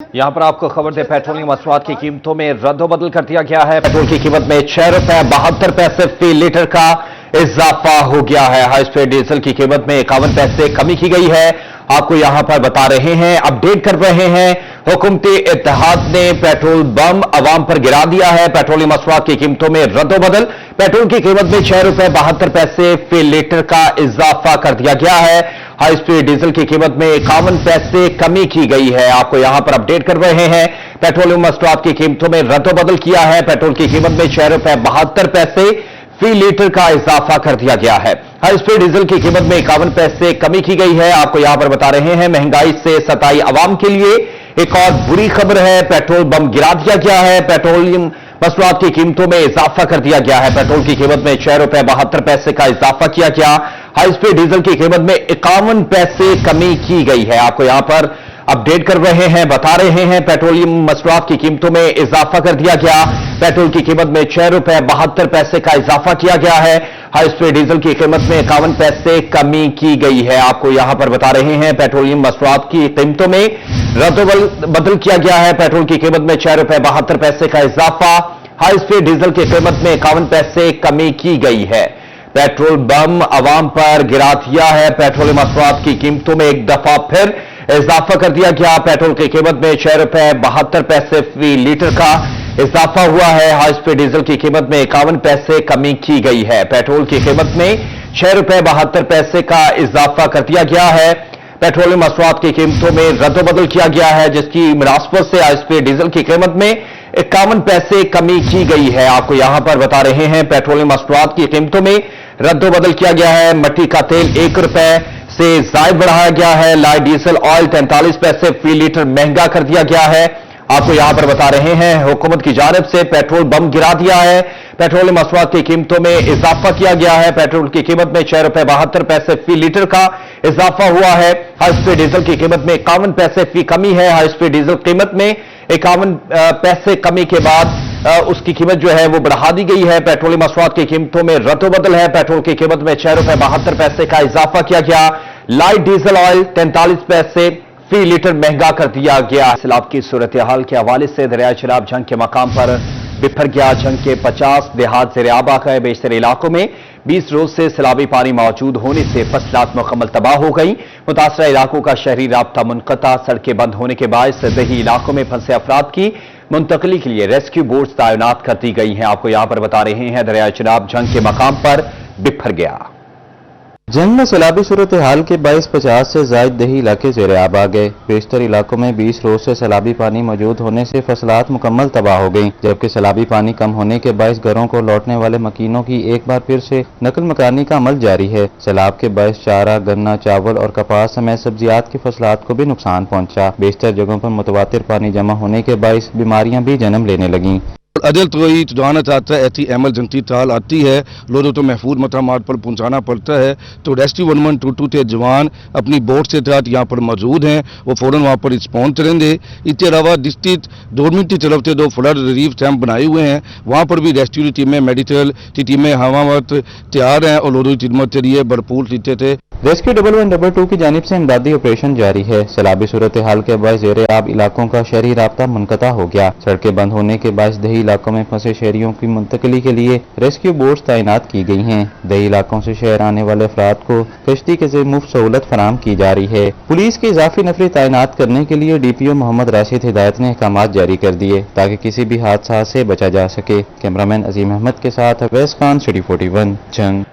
यहाँ पर आपको खबर दे, पेट्रोलियम मसनूआत की कीमतों में रद्दोबदल कर दिया गया है। पेट्रोल की कीमत में 6 रुपए 72 पैसे फी लीटर का इजाफा हो गया है। हाई स्पीड डीजल की कीमत में 51 पैसे कमी की गई है। आपको यहां पर बता रहे हैं, अपडेट कर रहे हैं। हुकूमती इत्तेहाद ने पेट्रोल बम अवाम पर गिरा दिया है। पेट्रोलियम मसनूआत की कीमतों में रद्दोबदल, पेट्रोल की कीमत में 6 रुपए 72 पैसे फी लीटर का इजाफा कर दिया गया है। हाई स्पीड डीजल की कीमत में 51 पैसे कमी की गई है। आपको यहां पर अपडेट कर रहे हैं। पेट्रोलियम मसनूआत की कीमतों में रद्दोबदल किया है। पेट्रोल की कीमत में 6 रुपए 72 पैसे फी लीटर का इजाफा कर दिया गया है। हाई स्पीड डीजल की कीमत में 51 पैसे कमी की गई है। आपको यहां पर बता रहे हैं, महंगाई से सताई अवाम के लिए एक और बुरी खबर है। पेट्रोल बम गिरा दिया गया है। पेट्रोलियम मसनूआत की कीमतों में इजाफा कर दिया गया है। पेट्रोल की कीमत में 6 रुपए 72 पैसे का इजाफा किया गया। हाई स्पीड डीजल की कीमत में 51 पैसे कमी की गई है। आपको यहां पर अपडेट कर रहे हैं, बता रहे हैं, पेट्रोलियम मसनूआत की कीमतों में इजाफा कर दिया गया। पेट्रोल की कीमत में 6 रुपए 72 पैसे का इजाफा किया गया है। हाई स्पीड डीजल की कीमत में 51 पैसे कमी की गई है। आपको यहां पर बता रहे हैं, पेट्रोलियम मसनूआत की कीमतों में रद्दोबदल किया गया है। पेट्रोल की कीमत में 6 रुपए 72 पैसे का इजाफा, हाई स्पीड डीजल की कीमत में 51 पैसे कमी की गई है। पेट्रोल बम अवाम पर गिरा दिया है। पेट्रोलियम मसनूआत की कीमतों में एक दफा फिर इजाफा कर दिया गया। पेट्रोल की कीमत में 6 रुपए 72 पैसे फी लीटर का इजाफा हुआ है। हाई स्पीड डीजल की कीमत में 51 पैसे कमी की गई है। पेट्रोल की कीमत में 6 रुपए 72 पैसे का इजाफा कर दिया गया है। पेट्रोलियम मसनूआत की कीमतों में रद्दोबदल किया गया है, जिसकी मुनासबत से हाई स्पीड डीजल की कीमत में 51 पैसे कमी की गई है। आपको यहां पर बता रहे हैं, पेट्रोलियम मसनूआत की कीमतों में रद्दोबदल किया गया है। मट्टी का तेल 1 रुपए से जायद बढ़ाया गया है। लाइट डीजल ऑयल 43 पैसे फी लीटर महंगा कर दिया गया है। आपको यहां पर बता रहे हैं, हुकूमत की जानिब से पेट्रोल बम गिरा दिया है। पेट्रोलियम मसनूआत की कीमतों में इजाफा किया गया है। पेट्रोल की कीमत में 6 रुपए 72 पैसे फी लीटर का इजाफा हुआ है। हाई स्पीड डीजल की कीमत में 51 पैसे फी कमी है। हाई स्पीड डीजल कीमत में 51 पैसे कमी के बाद उसकी कीमत जो है वो बढ़ा दी गई है। पेट्रोलियम मसनूआत की कीमतों में रद्दोबदल है। पेट्रोल की कीमत में 6 रुपए 72 पैसे का इजाफा किया गया। लाइट डीजल ऑयल 43 पैसे फी लीटर महंगा कर दिया गया। सैलाब की सूरत हाल के हवाले से दरिया चनाब जंग के मकाम पर बिफर गया। जंग के 50 देहात ज़ेर-ए-आब आ गए। बेशतर इलाकों में 20 रोज से सैलाबी पानी मौजूद होने से फसलात मुकम्मल तबाह हो गई। मुतासरा इलाकों का शहरी राब्ता मुनक़ता, सड़कें बंद होने के बायस दही इलाकों में फंसे अफराद की मुंतकली के लिए रेस्क्यू बोट्स तैनात कर दी गई हैं। आपको यहां पर बता रहे हैं, दरिया चनाब जंग के मकाम पर बिफर गया। जंग में सैलाबी सूरत हाल के बायस 50 से जायद दही इलाके ज़ेर-ए-आब आ गए। बेशतर इलाकों में 20 रोज से सैलाबी पानी मौजूद होने से फसलात मुकम्मल तबाह हो गई, जबकि सैलाबी पानी कम होने के बायस घरों को लौटने वाले मकीनों की एक बार फिर से नकल मकानी का अमल जारी है। सैलाब के बायस चारा, गन्ना, चावल और कपास समेत सब्जियात की फसलात को भी नुकसान पहुंचा। बेशतर जगहों पर मुतवातिर पानी जमा होने के बायस बीमारियां भी जन्म लेने लगीं। अदल तो वही जाना चाहता है, ऐसी एमरजेंसी ताल आती है, लोगों तो महफूज मकामात पर पहुंचाना पड़ता है। तो रेस्क्यू 1122 के जवान अपनी बोट से तहत यहाँ पर मौजूद हैं, वो फौरन वहाँ पर रिस्पॉन्स करेंगे। इसके अलावा डिस्ट्रिक्ट गवर्नमेंट की तरफ से 2 फ्लड रिलीफ कैंप बनाए हुए हैं, वहाँ पर भी रेस्क्यू की टीमें, मेडिकल की टीमें हवामत तैयार हैं और लोगों की खिदमत के लिए भरपूर तरीके से रेस्क्यू 1122 की जानिब से इमदादी ऑपरेशन जारी है। सैलाबी सूरत हाल के बायस ज़ेर-ए-आब इलाकों का शहरी राब्ता मुनक़ता हो गया। सड़कें बंद होने के बायस दही इलाकों में फंसे शहरियों की मुंतकली के लिए रेस्क्यू बोट्स तैनात की गई हैं। दही इलाकों से शहर आने वाले अफराद को कश्ती के ज़रिए मुफ्त सहूलत फराहम की जा रही है। पुलिस की इजाफी नफरी तैनात करने के लिए DPO मोहम्मद राशिद हिदायत ने अहकामात जारी कर दिए, ताकि किसी भी हादसा से बचा जा सके। कैमरामैन अजीम अहमद के साथ अवैस खान, सिटी 41 जंग।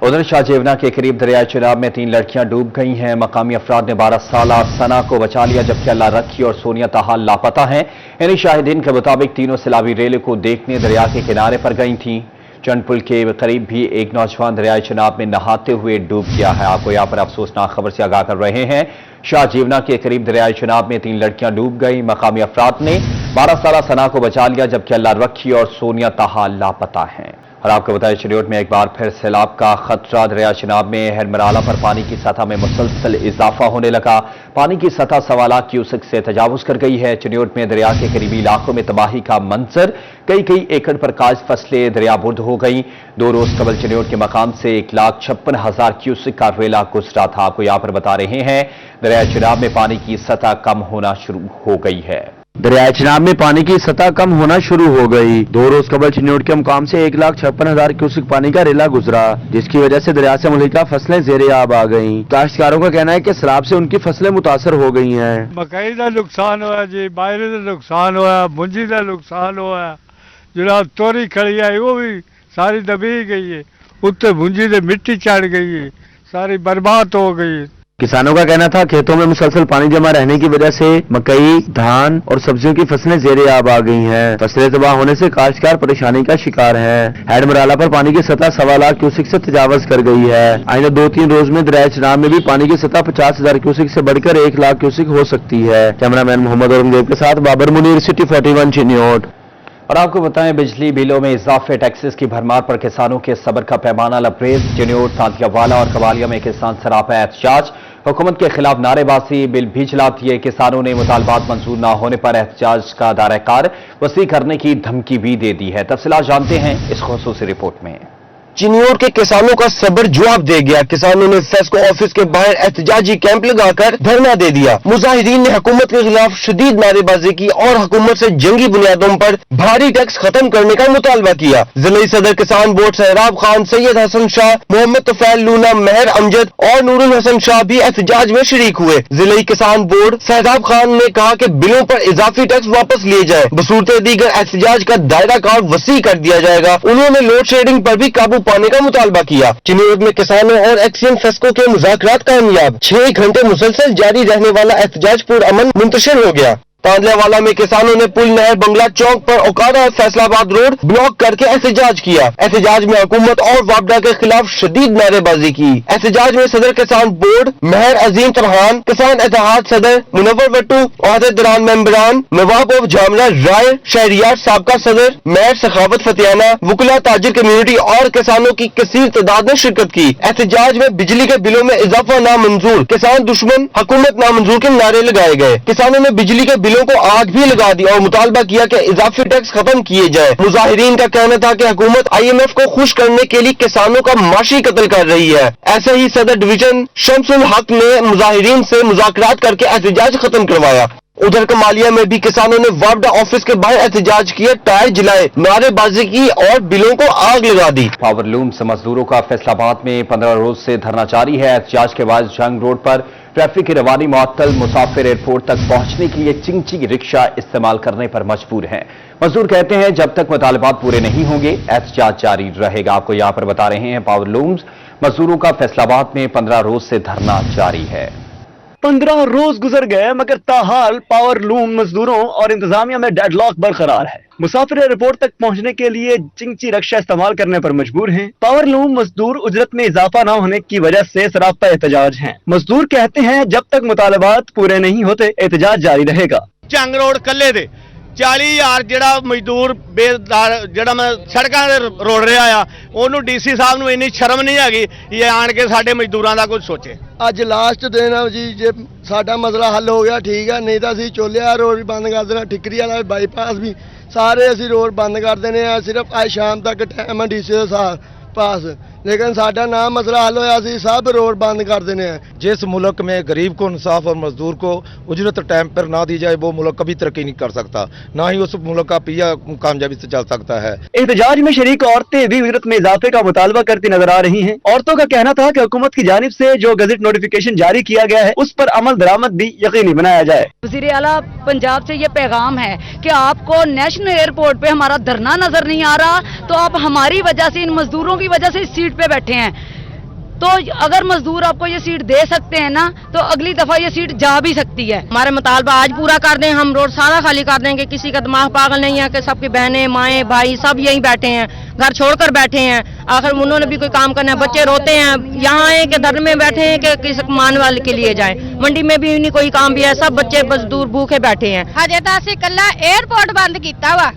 उधर शाहजेवना के करीब दरिया चनाब में 3 लड़कियां डूब गई हैं। मकामी अफराद ने 12 साल सना को बचा लिया, जबकि अल्लाह रखी और सोनिया ताहाल लापता हैं। यानी शाहिदीन के मुताबिक तीनों सैलाबी रेले को देखने दरिया के किनारे पर गई थीं। चंदपुल के करीब भी एक नौजवान दरिया चनाब में नहाते हुए डूब गया है। आपको यहाँ पर अफसोसनाक खबर से आगाह कर रहे हैं, शाहजेवना के करीब दरिया चनाब में 3 लड़कियां डूब गई। मकामी अफराद ने 12 साल सना को बचा लिया, जबकि अल्लाह रखी और सोनिया ताहाल लापता हैं। और आपको बताएं चिन्योट में एक बार फिर सैलाब का खतरा। दरिया चिनाब में हेडमराला पर पानी की सतह में मुसलसल इजाफा होने लगा। पानी की सतह 1.25 लाख क्यूसेक से तजावुज कर गई है। चिन्योट में दरिया के करीबी इलाकों में तबाही का मंजर, कई एकड़ पर काज फसलें दरियाबुर्द हो गई। 2 रोज कबल चिन्योट के मकाम से 1,56,000 क्यूसेक का रेला गुजरा था। आपको यहां पर बता रहे हैं दरिया चिनाब में पानी की सतह कम होना शुरू हो गई है। दरियाए चिनाब में पानी की सतह कम होना शुरू हो गई। 2 रोज कबल चिन्योट के मुकाम से 1,56,000 क्यूसेक पानी का रेला गुजरा, जिसकी वजह से दरिया से मुल्का फसलें ज़ेरे आब आ गईं। काश्तकारों का कहना है कि सैलाब से उनकी फसलें मुतासर हो गई हैं। मकई का नुकसान हुआ जी, बाजरे का नुकसान हुआ, मुंजी का नुकसान हुआ, जनाब तोरी खड़ी आई वो भी सारी दबी गई है, उत्ते मुंजी से मिट्टी चढ़ गई है, सारी बर्बाद हो गई। किसानों का कहना था खेतों में मुसलसल पानी जमा रहने की वजह से मकई, धान और सब्जियों की फसलें ज़ेरे आब आ गई हैं। फसलें तबाह होने से काश्तकार परेशानी का शिकार हैं। हेडमराला पर पानी की सतह 1.25 लाख क्यूसेक से तजावज कर गई है। आइंदा 2-3 रोज में दरिया चिनाब में भी पानी की सतह 50,000 क्यूसेक से बढ़कर 1 लाख क्यूसेक हो सकती है। कैमरामैन मोहम्मद औरंगजेब के साथ बाबर मुनीर, सिटी 41 चिन्योट। और आपको बताएं बिजली बिलों में इजाफे, टैक्सेस की भरमार पर किसानों के सब्र का पैमाना लबरेज। चिन्योट, तांतियावाला और कबालिया में किसान सरापा एहतजाज, हुकूमत के खिलाफ नारेबाजी, बिल भी चला दिए। किसानों ने मुतालबात मंजूर न होने पर एहतजाज का दायरा-ए-कार वसी करने की धमकी भी दे दी है। तफसीलात जानते हैं इस खुसूसी रिपोर्ट में। चिन्योट के किसानों का सब्र जवाब दे गया। किसानों ने फेस्को ऑफिस के बाहर एहतजाजी कैंप लगाकर धरना दे दिया। मुजाहिदीन ने हुकूमत के खिलाफ शदीद नारेबाजी की और हुकूमत से जंगी बुनियादों पर भारी टैक्स खत्म करने का मुतालबा किया। जिले सदर किसान बोर्ड सहराब खान, सैयद हसन शाह, मोहम्मद तफैल लूना, मेहर अमजद और नूरुल हसन शाह भी एहतजाज में शरीक हुए। जिले किसान बोर्ड सहराब खान ने कहा कि बिलों पर इजाफी टैक्स वापस लिए जाए, बसूरते दीगर एहतजाज का दायरा कार वसी कर दिया जाएगा। उन्होंने लोड शेडिंग पर भी काबू पाने का मुतालबा किया। चिन्योट में किसानों और एक्सियन फेस्को के मुज़ाकरात कामयाब। 6 घंटे मुसलसल जारी रहने वाला एहतजाज पुरअमन मुंतशिर हो गया। तांदलावाला में किसानों ने पुल नहर बंगला चौक पर औकारा फैसलाबाद रोड ब्लॉक करके एहतजाज किया। एहतजाज में हुकूमत और वापडा के खिलाफ शदीद नारेबाजी की। एहतजाज में सदर किसान बोर्ड मेहर अजीम तरहान, किसान इत्तेहाद सदर मुनव्वर भट्टू, ओहदेदारान मेंबरान, नवाब ऑफ जामरा राय, शहरियार साबका सदर मेहर सखावत फतियाना, वुकला ताजिर कम्युनिटी और किसानों की कसीर तादाद ने शिरकत की। एहतजाज में बिजली के बिलों में इजाफा नामंजूर, किसान दुश्मन, हुकूमत नामंजूर के नारे लगाए गए। किसानों ने बिजली के बिलों को आग भी लगा दी और मुतालबा किया कि इजाफी टैक्स खत्म किए जाए। मुजाहिरीन का कहना था कि हुकूमत IMF को खुश करने के लिए किसानों का माशी कत्ल कर रही है। ऐसे ही सदर डिवीजन शमसुल हक ने मुजाहिरीन से मुज़ाकरात करके एहतजाज खत्म करवाया। उधर कमालिया में भी किसानों ने वापडा ऑफिस के बाहर एहतजाज किया, टायर जलाए, नारेबाजी की और बिलों को आग लगा दी। पावर लूम से मजदूरों का फैसलाबाद में 15 रोज से धरना जारी है। एहतजाज के बाद जंग रोड पर ट्रैफिक की रवानी मुअत्तल, मुसाफिर एयरपोर्ट तक पहुंचने के लिए चिंची रिक्शा इस्तेमाल करने पर मजबूर हैं। मजदूर कहते हैं जब तक मुतालबात पूरे नहीं होंगे एहतजाज जारी रहेगा। आपको यहां पर बता रहे हैं पावर लूम्स मजदूरों का फैसलाबाद में 15 रोज से धरना जारी है। 15 रोज गुजर गए मगर ताहाल पावर लूम मजदूरों और इंतजामिया में डेडलॉक बरकरार है। मुसाफिर एयरपोर्ट तक पहुंचने के लिए चिंची रिक्शा इस्तेमाल करने पर मजबूर हैं। पावर लूम मजदूर उजरत में इजाफा न होने की वजह से सरापा एहतजाज हैं। मजदूर कहते हैं जब तक मुतालबात पूरे नहीं होते एहतजाज जारी रहेगा। जंग रोड कल्ले दे 40,000 ਜਿਹੜਾ ਮਜ਼ਦੂਰ ਬੇਦਾਰ ਜਿਹੜਾ ਮੈਂ ਸੜਕਾਂ ਤੇ ਰੋੜ ਰਿਹਾ ਆ, ਉਹਨੂੰ ਡੀਸੀ ਸਾਹਿਬ ਨੂੰ ਇੰਨੀ ਸ਼ਰਮ ਨਹੀਂ ਹੈਗੀ ਇਹ ਆਣ ਕੇ ਸਾਡੇ ਮਜ਼ਦੂਰਾਂ ਦਾ ਕੁਝ ਸੋਚੇ। ਅੱਜ ਲਾਸਟ ਦਿਨ ਆ ਜੀ, ਜੇ ਸਾਡਾ ਮਸਲਾ ਹੱਲ ਹੋ ਗਿਆ ਠੀਕ ਆ, ਨਹੀਂ ਤਾਂ ਅਸੀਂ ਚੋਲਿਆ ਰੋਡ ਵੀ ਬੰਦ ਕਰ ਦੇਣਾ, ਠਿਕਰੀ ਵਾਲਾ ਬਾਈਪਾਸ ਵੀ ਸਾਰੇ ਅਸੀਂ ਰੋਡ ਬੰਦ ਕਰ ਦੇਣੇ ਆ। ਸਿਰਫ ਅੱਜ ਸ਼ਾਮ ਤੱਕ ਟਾਈਮ ਆ ਡੀਸੀ ਦਾ पास, लेकिन साडा ना मसला हल होया सी सब रोड बंद कर देने हैं। जिस मुल्क में गरीब को इंसाफ और मजदूर को उजरत टाइम पर ना दी जाए वो मुल्क कभी तरक्की नहीं कर सकता, ना ही उस मुल्क का पिया कामयाबी से चल सकता है। एहतजाज में शरीक औरतें भी उजरत में इजाफे का मुतालबा करती नजर आ रही हैं। औरतों का कहना था कि हुकूमत की जानिब से जो गजट नोटिफिकेशन जारी किया गया है उस पर अमल दरामद भी यकीनी बनाया जाए। वज़ीर आला पंजाब से ये पैगाम है कि आपको नेशनल एयरपोर्ट पे हमारा धरना नजर नहीं आ रहा, तो आप हमारी वजह से, इन मजदूरों की वजह से इस सीट पे बैठे हैं। तो अगर मजदूर आपको ये सीट दे सकते हैं ना, तो अगली दफा ये सीट जा भी सकती है। हमारे मुतालबा आज पूरा कर दें, हम रोड सारा खाली कर देंगे। किसी का दिमाग पागल नहीं है कि सबकी बहनें, माएँ, भाई सब यहीं बैठे हैं, घर छोड़कर बैठे हैं। आखिर उन्होंने भी कोई काम करना है, बच्चे रोते हैं, यहाँ आए कि धरने में बैठे हैं कि किसी मान वाले के लिए जाएं। मंडी में भी नहीं कोई काम भी है, सब बच्चे मजदूर भूखे बैठे हैं। हजे तो असीं कल्ला एयरपोर्ट बंद कीता वा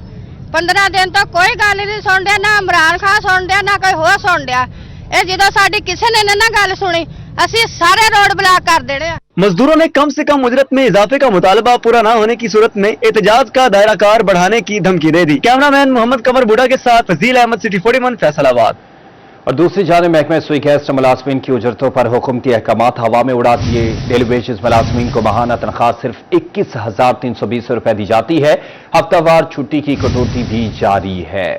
15 ਦਿਨ ਤੋਂ ਕੋਈ ਗੱਲ ਨਹੀਂ ਸੁਣ ਰਿਹਾ, ਨਾ ਇਮਰਾਨ ਖਾਨ ਸੁਣ ਰਿਹਾ, ਨਾ ਕੋਈ ਹੋਰ ਸੁਣ ਰਿਹਾ। ਇਹ ਜਦੋਂ ਸਾਡੀ ਕਿਸੇ ਨੇ ਨਾ ਗੱਲ ਸੁਣੀ, ਅਸੀਂ ਸਾਰੇ रोड ब्लॉक कर देने। मजदूरों ने कम से कम उजरत में इजाफे का मुतालबा पूरा न होने की सूरत में एहतजाज का दायरा कार बढ़ाने की धमकी दे दी। कैमरामैन मोहम्मद कमर बुढ़ा के साथ फजील अहमद, सिटी 41 फैसलाबाद। और दूसरी जानिब महकमे सुई गैस ने मुलाजमीन की उजरतों पर हुकूमती अहकामात हवा में उड़ा दिए। डेली वेजेस मुलाजमीन को माहाना तनख्वाह सिर्फ 21,320 रुपए दी जाती है। हफ्तावार छुट्टी की कटौती भी जारी है।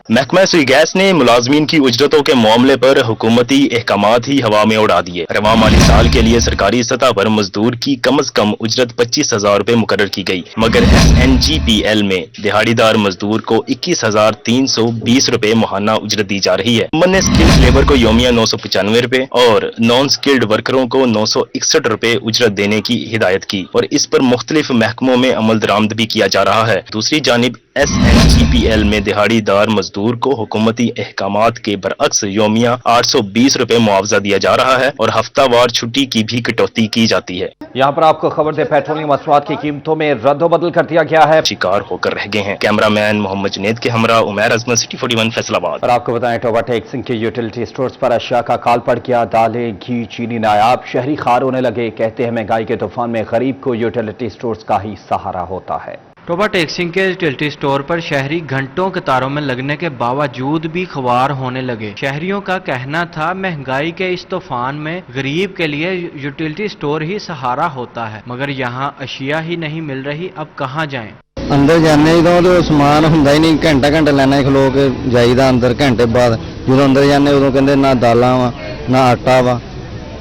महकमा सुई गैस ने मुलाजमीन की उजरतों के मामले पर हुकूमती अहकामात ही हवा में उड़ा दिए। रवां माली साल के लिए सरकारी सतह पर मजदूर की कम अज कम उजरत 25,000 रुपए मुकर्रर की गई, मगर SNGPL में दिहाड़ीदार मजदूर को 21,320 रुपए माहाना उजरत दी जा रही है। मन स्किल्ड लेबर को योमिया 995 रुपए और नॉन स्किल्ड वर्करों को 961 रुपए उजरत देने की हिदायत की और इस पर मुख्तलिफ महकमों में अमल दरामद भी किया जा रहा है। दूसरी जानिब SNGPL में दिहाड़ीदार मजदूर को हुकूमती अहकामात के बरअक्स योमिया 820 रुपए मुआवजा दिया जा रहा है और हफ्तावार छुट्टी की भी कटौती की जाती है। यहाँ पर आपको खबर दे, पेट्रोलियम मसनूआत की कीमतों में रद्दोबदल कर दिया गया है। शिकार होकर रह गए हैं। कैमरामैन मोहम्मद जुनेद के हमरा उमैर अजमत, सिटी 41 फैसलाबाद। और आपको बताएं, टोबा टेक्सिंग के यूटिलिटी स्टोर्स पर अशिया का काल पड़ गया। दालें, घी, चीनी नायाब, शहरी खार होने लगे। कहते हैं महंगाई के तूफान में गरीब को यूटिलिटी स्टोर्स का ही सहारा होता है। टोबा टेक्सिंग के यूटिलिटी स्टोर पर शहरी घंटों कतारों में लगने के बावजूद भी खुवार होने लगे। शहरियों का कहना था महंगाई के इस तूफान में गरीब के लिए यूटिलिटी स्टोर ही सहारा होता है, मगर यहाँ अशिया ही नहीं मिल रही, अब कहाँ जाएं? अंदर जाने तो समान हुंदा ही नहीं, घंटा घंटा लाइन खलो के जाईदा अंदर। घंटे बाद जो अंदर जाने उदों कहंदे ना दालां वा, ना आटा वा,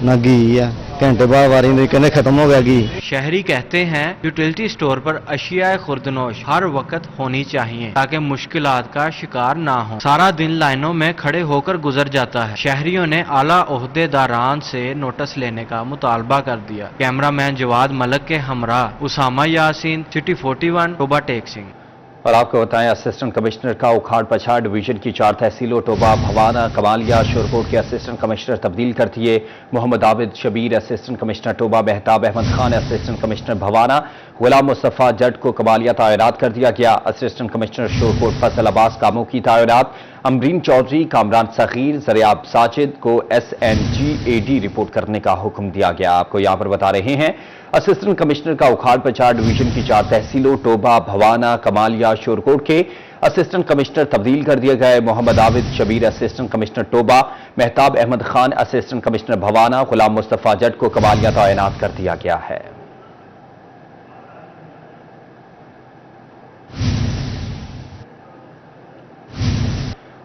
ना घी आ। घंटे बाद वारी कहने खत्म हो गया घी। शहरी कहते हैं यूटिलिटी स्टोर पर अशिया खुर्दनोश हर वक्त होनी चाहिए ताकि मुश्किलात का शिकार ना हो। सारा दिन लाइनों में खड़े होकर गुजर जाता है। शहरियों ने आला ओहदेदारान से नोटिस लेने का मुतालबा कर दिया। कैमरामैन जवाद मलक के हमरा उसामा यासीन, सिटी 41 टोबा टेक्सिंग। और आपको बताएं, असिस्टेंट कमिश्नर का उखाड़ पछाड़, डिवीजन की 4 तहसीलों टोबा, भवाना, कमालिया, शोरकोट के असिस्टेंट कमिश्नर तब्दील कर दिए। Muhammad Abid Shabbir assistant commissioner Toba, Mehtab Ahmed Khan assistant commissioner Bhawana, Ghulam Mustafa Jat को कमालिया तैनात कर दिया गया। असिस्टेंट कमिश्नर शोरकोट फैसल अब्बास कामों की तैनात। अमरीन चौधरी, कामरान सगीर, जरियाब साजिद को SNGAD रिपोर्ट करने का हुक्म दिया गया। आपको यहाँ पर बता रहे हैं, असिस्टेंट कमिश्नर का उखाड़ पछाड़, डिवीजन की 4 तहसीलों टोबा, भवाना, कमालिया, शोरकोट के असिस्टेंट कमिश्नर तब्दील कर दिए गए। Muhammad Abid Shabbir assistant commissioner Toba, Mehtab Ahmed Khan assistant commissioner Bhawana, Ghulam Mustafa Jat को कमालिया तैनात कर दिया गया है।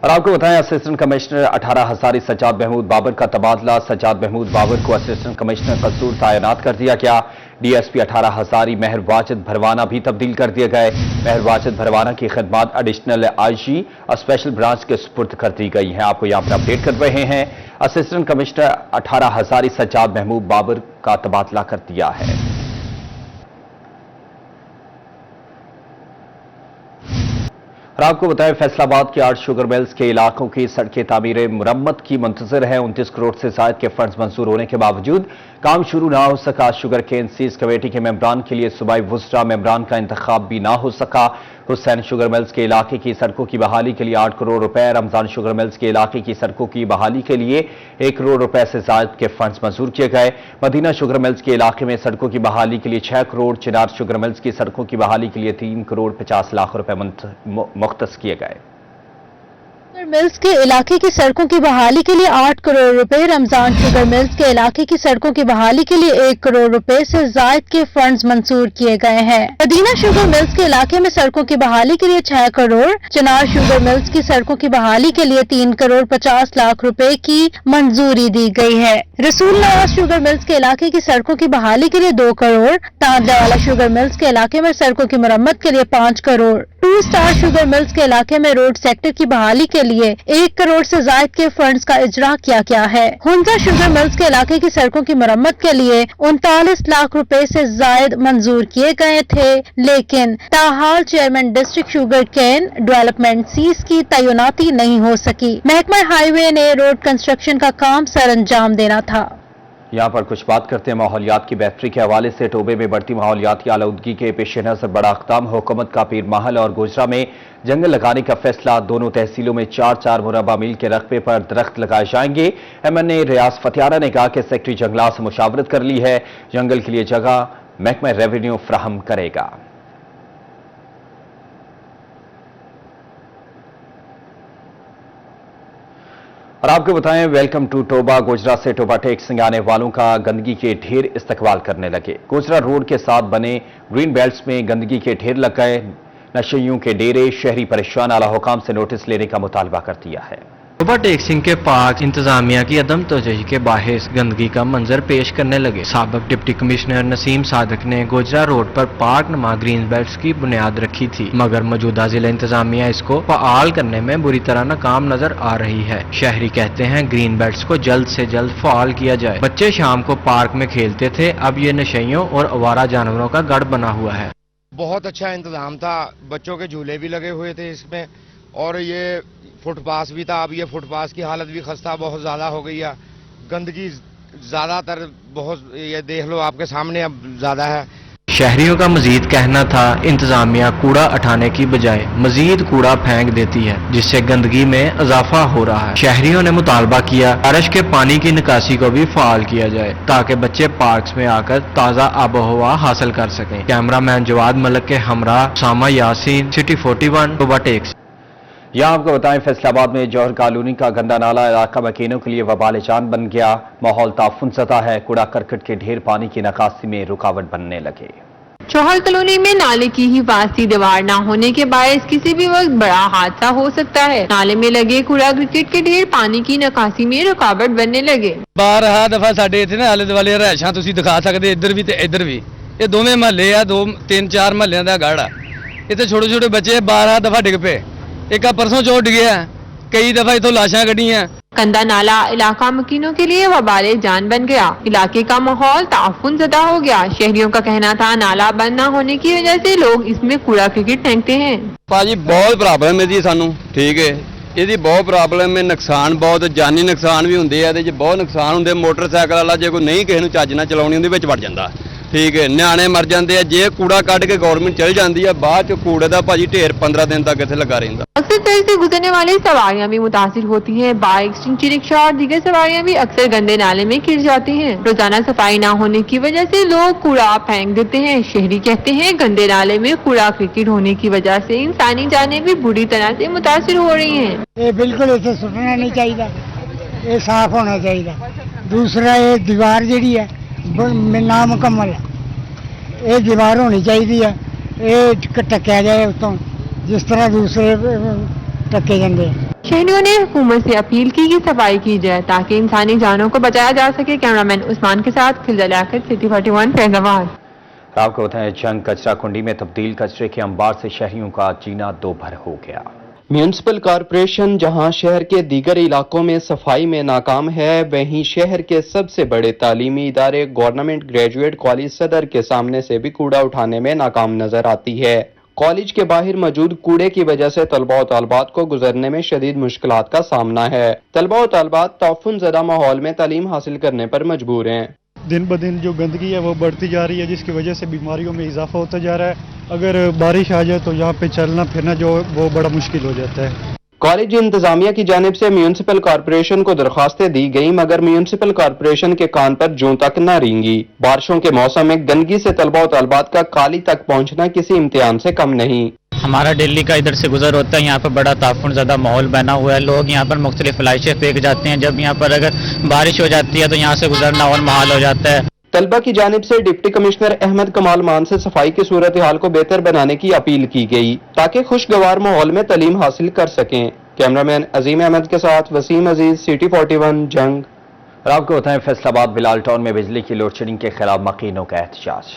और आपको बताएं, असिस्टेंट कमिश्नर 18 हजारी सज्जाद महमूद बाबर का तबादला। सज्जाद महमूद बाबर को असिस्टेंट कमिश्नर कसूर तैनात कर दिया गया। DSP 18 हजारी महर वाजिद भरवाना भी तब्दील कर दिए गए। महर वाजिद भरवाना की खिदमात एडिशनल IG और स्पेशल ब्रांच के सुपुर्द कर दी गई हैं। आपको यहाँ पर अपडेट कर रहे हैं, असिस्टेंट कमिश्नर 18 हजारी सज्जाद महमूद बाबर का तबादला कर दिया है। और आपको बताएं, फैसलाबाद के 8 शुगर मिल्स के इलाकों की सड़कें तामीर मुरम्मत की मुंतजर है। 29 करोड़ से जायद के फंड्स मंजूर होने के बावजूद काम शुरू ना हो सका। शुगर केन सीज कमेटी के मेंबरान के लिए सूबाई वुज़रा मेंबरान का इंतखाब भी ना हो सका। हुसैन शुगर मिल्स के इलाके की सड़कों की बहाली के लिए 8 करोड़ रुपए, रमजान शुगर मिल्स के इलाके की सड़कों की बहाली के लिए 1 करोड़ रुपए से जायद के फंड्स मंजूर किए गए। मदीना शुगर मिल्स के इलाके में सड़कों की बहाली के लिए 6 करोड़, चिनार शुगर मिल्स की सड़कों की बहाली के लिए 3 करोड़ 50 लाख रुपए मुख्तस किए गए। मिल्स के इलाके की सड़कों की बहाली के लिए 8 करोड़ रुपए, रमजान शुगर मिल्स के इलाके की सड़कों की बहाली के लिए 1 करोड़ रुपए से जायद के फंड्स मंजूर किए गए हैं। मदीना शुगर मिल्स के इलाके में सड़कों की बहाली के लिए 6 करोड़, चिनार शुगर मिल्स की सड़कों की बहाली के लिए 3 करोड़ 50 लाख रुपए की मंजूरी दी गई है। रसूल नवाज शुगर मिल्स के इलाके की सड़कों की बहाली के लिए 2 करोड़, तांदवाला शुगर मिल्स के इलाके में सड़कों की मरम्मत के लिए 5 करोड़, 2 स्टार शुगर मिल्स के इलाके में रोड सेक्टर की बहाली के लिए 1 करोड़ से जायद के फंड्स का इजरा किया गया है। हुंजा शुगर मिल्स के इलाके की सड़कों की मरम्मत के लिए 39 लाख रुपए से जायद मंजूर किए गए थे, लेकिन ताहाल chairman district sugarcane development cess की तैनाती नहीं हो सकी। महकमा हाईवे ने रोड कंस्ट्रक्शन का काम सर अंजाम देना था। यहाँ पर कुछ बात करते हैं माहौलियात की बेहतरी के हवाले से। टोबे में बढ़ती माहौलियाती आलूदगी के पेश नज़र बड़ा इक़दाम। हुकूमत का पीर महल और गोजरा में जंगल लगाने का फैसला। दोनों तहसीलों में 4-4 मुरबा मील के रकबे पर दरख्त लगाए जाएंगे। MNA रियाज फतियारा ने कहा कि सेक्रेटरी जंगलात से मुशावरत कर ली है, जंगल के लिए जगह महकमा रेवेन्यू फराहम करेगा। और आपको बताएं, वेलकम टू टोबा। गोजरा से टोबा टैक्सी आने वालों का गंदगी के ढेर इस्तकबाल करने लगे। गोजरा रोड के साथ बने ग्रीन बेल्ट्स में गंदगी के ढेर लग गए। नशेइयों के डेरे, शहरी परेशान, आला हुकाम से नोटिस लेने का मुतालबा कर दिया है। टोबा टेक्सिंग के पार्क इंतजामिया की अदम तवज्जोही के बाहिस गंदगी का मंजर पेश करने लगे। साबिक डिप्टी कमिश्नर नसीम सादिक ने गोजरा रोड पर पार्क नुमा ग्रीन बेल्ट्स की बुनियाद रखी थी, मगर मौजूदा जिला इंतजामिया इसको फाल करने में बुरी तरह नाकाम नजर आ रही है। शहरी कहते हैं ग्रीन बेल्ट्स को जल्द से जल्द फाल किया जाए। बच्चे शाम को पार्क में खेलते थे, अब ये नशेइयों और आवारा जानवरों का गढ़ बना हुआ है। बहुत अच्छा इंतजाम था, बच्चों के झूले भी लगे हुए थे इसमें, और ये फुटपाथ भी था। अब ये फुटपाथ की हालत भी खस्ता बहुत ज़्यादा हो गई है। गंदगी ज़्यादातर बहुत, ये देख लो आपके सामने अब ज़्यादा है। शहरियों का मजीद कहना था इंतजामिया कूड़ा उठाने की बजाय मजीद कूड़ा फेंक देती है, जिससे गंदगी में इजाफा हो रहा है। शहरियों ने मुतालबा किया बारिश के पानी की निकासी को भी फाल किया जाए, ताकि बच्चे पार्क्स में आकर ताज़ा आबोहवा हासिल कर सकें। कैमरामैन जवाद मलिक के हमरा सामा यासीन, सिटी 41, टोबा टेक्स। यहाँ आपको बताएं, फैसलाबाद में जौहर कॉलोनी का गंदा नाला इलाका मकीनों के लिए वबाल जान बन गया। माहौल ताफुन सता है, कूड़ा करकट के ढेर पानी की निकासी में रुकावट बनने लगे। जौहर कॉलोनी में नाले की हिफाजती दीवार न होने के बायस किसी भी वक्त बड़ा हादसा हो सकता है। नाले में लगे कूड़ा क्रिकेट के ढेर पानी की निकासी में रुकावट बनने लगे। 12 दफा साडे इत्थे ना आले दुआले रहायशां तुसीं दिखा सकदे, इधर भी ते इधर भी। ये दोवें महल्ले आ, 2-3-4 महल्लियां दा गढ़ आ। इत्थे छोटे छोटे बच्चे 12 दफा डिग पे, एक परसों चोट डिगया, कई दफा इथों लाशां कढ़ियां। गंदा नाला इलाका मकीनों के लिए वबाले जान बन गया। इलाके का माहौल ताफुन ज़दा हो गया। शहरियों का कहना था नाला बंद न होने की वजह से लोग इसमें कूड़ा क्रिकेट फेंकते हैं। भाजी बहुत प्रॉब्लम है जी सानू, ठीक है, ਇਹਦੀ ਬਹੁਤ ਪ੍ਰੋਬਲਮ ਹੈ। ਨੁਕਸਾਨ ਬਹੁਤ, ਜਾਨੀ ਨੁਕਸਾਨ ਵੀ ਹੁੰਦੇ ਆ, ਇਹਦੇ 'ਚ ਬਹੁਤ ਨੁਕਸਾਨ ਹੁੰਦੇ। ਮੋਟਰਸਾਈਕਲ ਵਾਲਾ ਜੇ ਕੋਈ ਨਹੀਂ ਕਿਸੇ ਨੂੰ ਚੱਜ ਨਾਲ ਚਲਾਉਣੀ ਹੁੰਦੀ ਵਿੱਚ ਵੜ ਜਾਂਦਾ, ਠੀਕ ਹੈ, ਨਿਆਣੇ ਮਰ ਜਾਂਦੇ ਆ। ਜੇ ਕੂੜਾ ਕੱਢ ਕੇ ਗਵਰਨਮੈਂਟ ਚਲ ਜਾਂਦੀ ਆ, ਬਾਅਦ 'ਚ ਕੂੜੇ ਦਾ ਭਾਜੀ ਢੇਰ 15 दिन तक ਇੱਥੇ ਲੱਗਾ ਰਹਿੰਦਾ। अक्सर सड़क से गुजरने वाली सवारियां भी मुतासिर होती हैं। बाइक, चिंची रिक्शा और दीगर सवारियां भी अक्सर गंदे नाले में गिर जाती हैं। रोजाना सफाई न होने की वजह से लोग कूड़ा फेंक देते हैं। शहरी कहते हैं गंदे नाले में कूड़ा क्रिकेट होने की वजह से इंसानी जानें भी बुरी तरह से मुतासिर हो रही हैं। ये बिल्कुल इसे सुटना नहीं चाहिए, ये साफ होना चाहिए। दूसरा ये दीवार जी है नामुकम्मल है, ये दीवार होनी चाहिए है, ये ढकया जाए उतों जिस तरह दूसरे ढके जाते हैं। शहरियों ने हुकूमत से अपील की कि सफाई की जाए ताकि इंसानी जानों को बचाया जा सके। कैमरामैन उस्मान के साथ खिलजा लियाकत, सिटी 41, फैजाबाद। आपको बताएं, जंग कचरा कुंडी में तब्दील कचरे के अंबार से शहरियों का जीना दो भर हो गया। म्यूनिसिपल कॉरपोरेशन जहां शहर के दीगर इलाकों में सफाई में नाकाम है, वहीं शहर के सबसे बड़े तालीमी इदारे गवर्नमेंट ग्रेजुएट कॉलेज सदर के सामने से भी कूड़ा उठाने में नाकाम नजर आती है। कॉलेज के बाहर मौजूद कूड़े की वजह से तलबा और तालबात को गुजरने में शदीद मुश्किलात का सामना है। तलबा और तालबात ताफुन ज़दा माहौल में तालीम हासिल करने पर मजबूर हैं। दिन ब दिन जो गंदगी है वो बढ़ती जा रही है, जिसकी वजह से बीमारियों में इजाफा होता जा रहा है। अगर बारिश आ जाए तो यहाँ पे चलना फिरना जो वो बड़ा मुश्किल हो जाता है। कॉलेज इंतजामिया की जानिब से म्यूनिसिपल कॉरपोरेशन को दरखास्तें दी गई, मगर म्यूनिसिपल कॉरपोरेशन के कान पर जूं तक न रेंगी। बारिशों के मौसम में गंदगी से तलबा और तलबात का काली तक पहुँचना किसी इम्तिहान से कम नहीं। हमारा दिल्ली का इधर से गुजर होता है, यहाँ पर बड़ा ताफुन ज़्यादा माहौल बना हुआ है। लोग यहाँ पर मुख्तलिफ लाइशें फेंक जाते हैं। जब यहाँ पर अगर बारिश हो जाती है तो यहाँ से गुजरना और महाल हो जाता है। तलबा की जानिब से डिप्टी कमिश्नर अहमद कमाल मान से सफाई की सूरत हाल को बेहतर बनाने की अपील की गई, ताकि खुशगवार माहौल में तालीम हासिल कर सकें। कैमरामैन अजीम अहमद के साथ वसीम अजीज, सिटी 41, जंग। और आपको बताएं, फैसलाबाद बिलाल टाउन में बिजली की लोड शेडिंग के खिलाफ मकीनों का एहतजाज।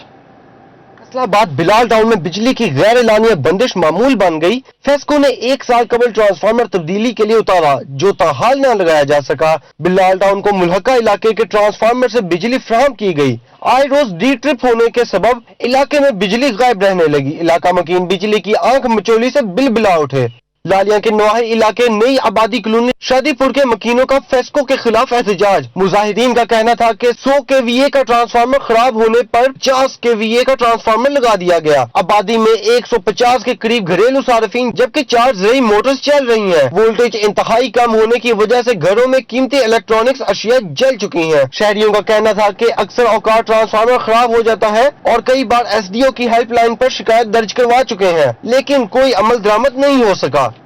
फैसलाबाद बिलाल टाउन में बिजली की गैर एलानिया बंदिश मामूल बन गई। फेस्को ने 1 साल कबल ट्रांसफार्मर तब्दीली के लिए उतारा, जो ताहाल न लगाया जा सका। बिलाल टाउन को मुल्हका इलाके के ट्रांसफार्मर से बिजली फराहम की गई। आए रोज डी ट्रिप होने के सबब इलाके में बिजली गायब रहने लगी। इलाका मकीन बिजली की आंख मचोली से बिलबिला उठे। लालिया के नवाही इलाके नई आबादी कॉलोनी शादीपुर के मकीनों का फेस्को के खिलाफ एहतजाज। मुजाहिदीन का कहना था कि 100 kVA का ट्रांसफार्मर खराब होने पर 50 kVA का ट्रांसफार्मर लगा दिया गया। आबादी में 150 के करीब घरेलू सार्फिन जबकि 4 ज़रूरी मोटर्स चल रही हैं। वोल्टेज इंतहाई कम होने की वजह से घरों में कीमती इलेक्ट्रॉनिक्स अशिया जल चुकी हैं। शहरियों का कहना था कि अक्सर औकात ट्रांसफार्मर खराब हो जाता है और कई बार SDO की हेल्पलाइन पर शिकायत दर्ज करवा चुके हैं, लेकिन कोई अमल दरामद नहीं हो सका।